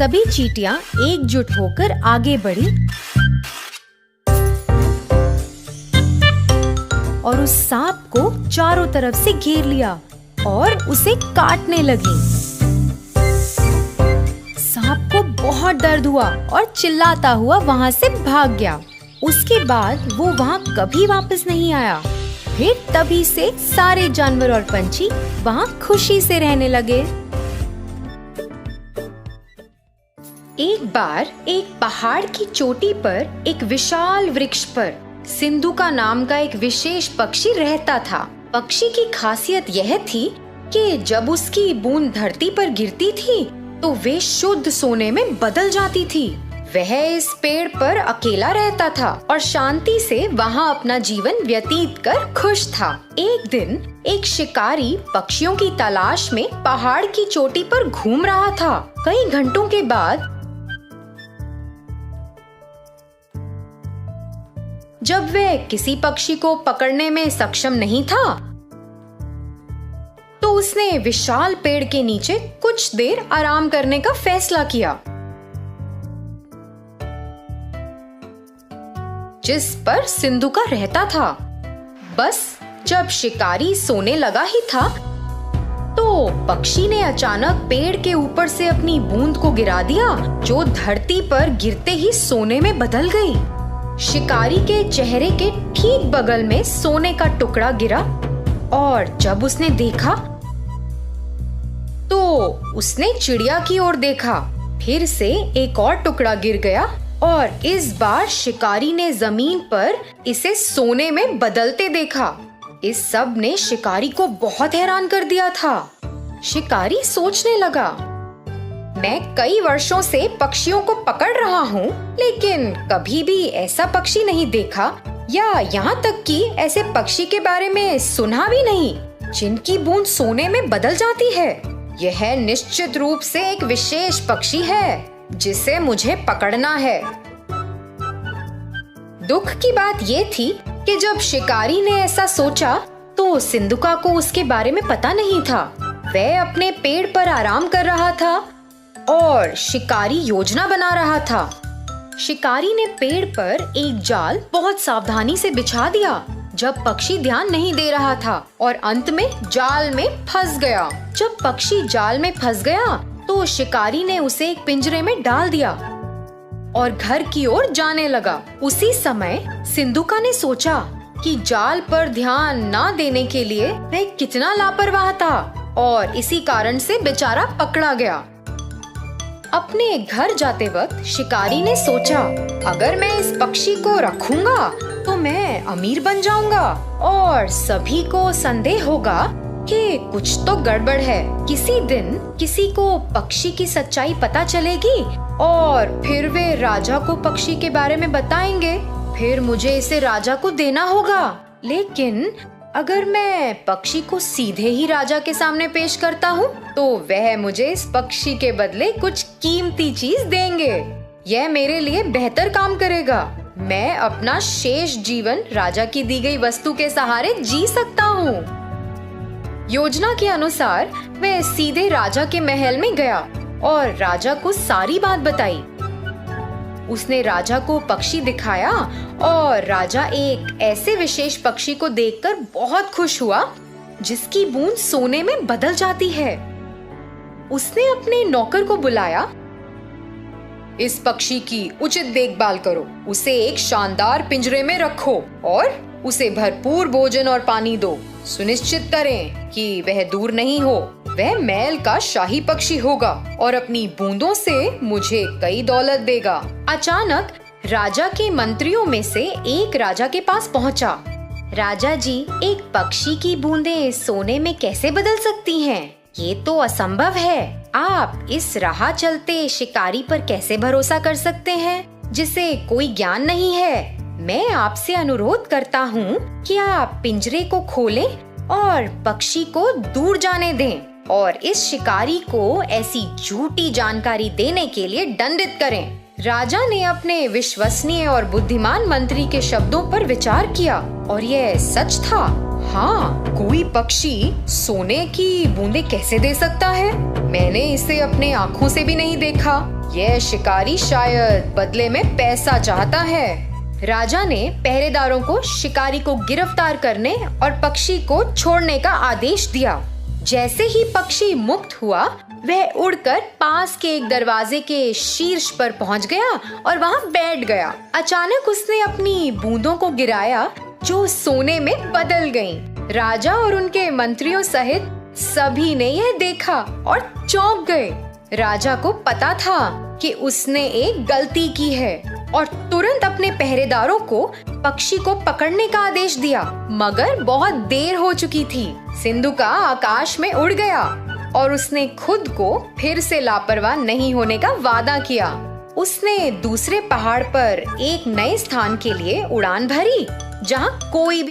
सभी चींटियां एकजुट होकर आगे बढ़ी और उस सांप को चारों तरफ से घेर लिया और उसे काटने लगी। सांप को बहुत दर्द हुआ और चिल्लाता हुआ वहाँ से भाग गया। उसके बाद वो वहाँ कभी वापस नहीं आया। फिर तभी से सारे जानवर और पंछी वहाँ खुशी से रहने लगे। एक बार एक पहाड़ की चोटी पर एक विशाल वृक्ष पर सिंधुका नाम का एक विशेष पक्षी रहता था। पक्षी की खासियत यह थी कि जब उसकी बूंद धरती पर गिरती थी तो वे शुद्ध सोने में बदल जाती थी। वह इस पेड़ पर अकेला रहता था और शांति से वहाँ अपना जीवन व्यतीत कर खुश था। एक दिन एक शिकारी पक्षियों की तलाश में पहाड़ की चोटी पर घूम रहा था। कई घंटों के बाद जब वह किसी पक्षी को पकड़ने में सक्षम नहीं था तो उसने विशाल पेड़ के नीचे कुछ देर आराम करने का फैसला किया, जिस पर सिंधुका रहता था। बस जब शिकारी सोने लगा ही था तो पक्षी ने अचानक पेड़ के ऊपर से अपनी बूंद को गिरा दिया, जो धरती पर गिरते ही सोने में बदल गई। शिकारी के चेहरे के ठीक बगल में सोने का टुकड़ा गिरा और जब उसने देखा तो उसने चिड़िया की ओर देखा। फिर से एक और टुकड़ा गिर गया और इस बार शिकारी ने जमीन पर इसे सोने में बदलते देखा। इस सब ने शिकारी को बहुत हैरान कर दिया था। शिकारी सोचने लगा, मैं कई वर्षों से पक्षियों को पकड़ रहा हूँ, लेकिन कभी भी ऐसा पक्षी नहीं देखा या यहाँ तक कि ऐसे पक्षी के बारे में सुना भी नहीं जिनकी बूंद सोने में बदल जाती है। यह निश्चित रूप से एक विशेष पक्षी है जिसे मुझे पकड़ना है। दुख की बात ये थी कि जब शिकारी ने ऐसा सोचा तो सिंधुका को उसके बारे में पता नहीं था। वह अपने पेड़ पर आराम कर रहा था और शिकारी योजना बना रहा था। शिकारी ने पेड़ पर एक जाल बहुत सावधानी से बिछा दिया जब पक्षी ध्यान नहीं दे रहा था और अंत में जाल में फंस गया। जब पक्षी जाल में फंस गया तो शिकारी ने उसे एक पिंजरे में डाल दिया और घर की ओर जाने लगा। उसी समय सिंधुका ने सोचा कि जाल पर ध्यान ना देने के लिए वह कितना लापरवाह था और इसी कारण से बेचारा पकड़ा गया। अपने घर जाते वक्त शिकारी ने सोचा, अगर मैं इस पक्षी को रखूंगा तो मैं अमीर बन जाऊंगा और सभी को संदेह होगा कि कुछ तो गड़बड़ है। किसी दिन किसी को पक्षी की सच्चाई पता चलेगी और फिर वे राजा को पक्षी के बारे में बताएंगे। फिर मुझे इसे राजा को देना होगा। लेकिन अगर मैं पक्षी को सीधे ही राजा के सामने पेश करता हूँ तो वह मुझे इस पक्षी के बदले कुछ कीमती चीज देंगे। यह मेरे लिए बेहतर काम करेगा। मैं अपना शेष जीवन राजा की दी गई वस्तु के सहारे जी सकता हूँ। योजना के अनुसार वह सीधे राजा के महल में गया और राजा को सारी बात बताई। उसने राजा को पक्षी दिखाया और राजा एक ऐसे विशेष पक्षी को देखकर बहुत खुश हुआ जिसकी बूंद सोने में बदल जाती है। उसने अपने नौकर को बुलाया, इस पक्षी की उचित देखभाल करो, उसे एक शानदार पिंजरे में रखो और उसे भरपूर भोजन और पानी दो। सुनिश्चित करें कि वह दूर नहीं हो। वह महल का शाही पक्षी होगा और अपनी बूंदों से मुझे कई दौलत देगा। अचानक राजा के मंत्रियों में से एक राजा के पास पहुंचा। राजा जी, एक पक्षी की बूंदें सोने में कैसे बदल सकती हैं? ये तो असंभव है। आप इस राह चलते शिकारी पर कैसे भरोसा कर सकते हैं जिसे कोई ज्ञान नहीं है? मैं आपसे अनुरोध करता हूँ कि आप पिंजरे को खोलें और पक्षी को दूर जाने दें और इस शिकारी को ऐसी झूठी जानकारी देने के लिए दंडित करें। राजा ने अपने विश्वसनीय और बुद्धिमान मंत्री के शब्दों पर विचार किया और यह सच था। हाँ, कोई पक्षी सोने की बूंदें कैसे दे सकता है? मैंने इसे अपने आँखों से भी नहीं देखा। यह शिकारी शायद बदले में पैसा चाहता है। राजा ने पहरेदारों को शिकारी को गिरफ्तार करने और पक्षी को छोड़ने का आदेश दिया। जैसे ही पक्षी मुक्त हुआ, वह उड़कर पास के एक दरवाजे के शीर्ष पर पहुंच गया और वहां बैठ गया। अचानक उसने अपनी बूंदों को गिराया जो सोने में बदल गईं। राजा और उनके मंत्रियों सहित सभी ने यह देखा और चौंक गए। राजा को पता था कि उसने एक गलती की है और तुरंत अपने पहरेदारों को पक्षी को पकड़ने का आदेश दिया, मगर बहुत देर हो चुकी थी। सिंधुका आकाश में उड़ गया और उसने खुद को फिर से लापरवाह नहीं होने का वादा किया। उसने दूसरे पहाड़ पर एक नए स्थान के लिए उड़ान भरी, जहाँ कोई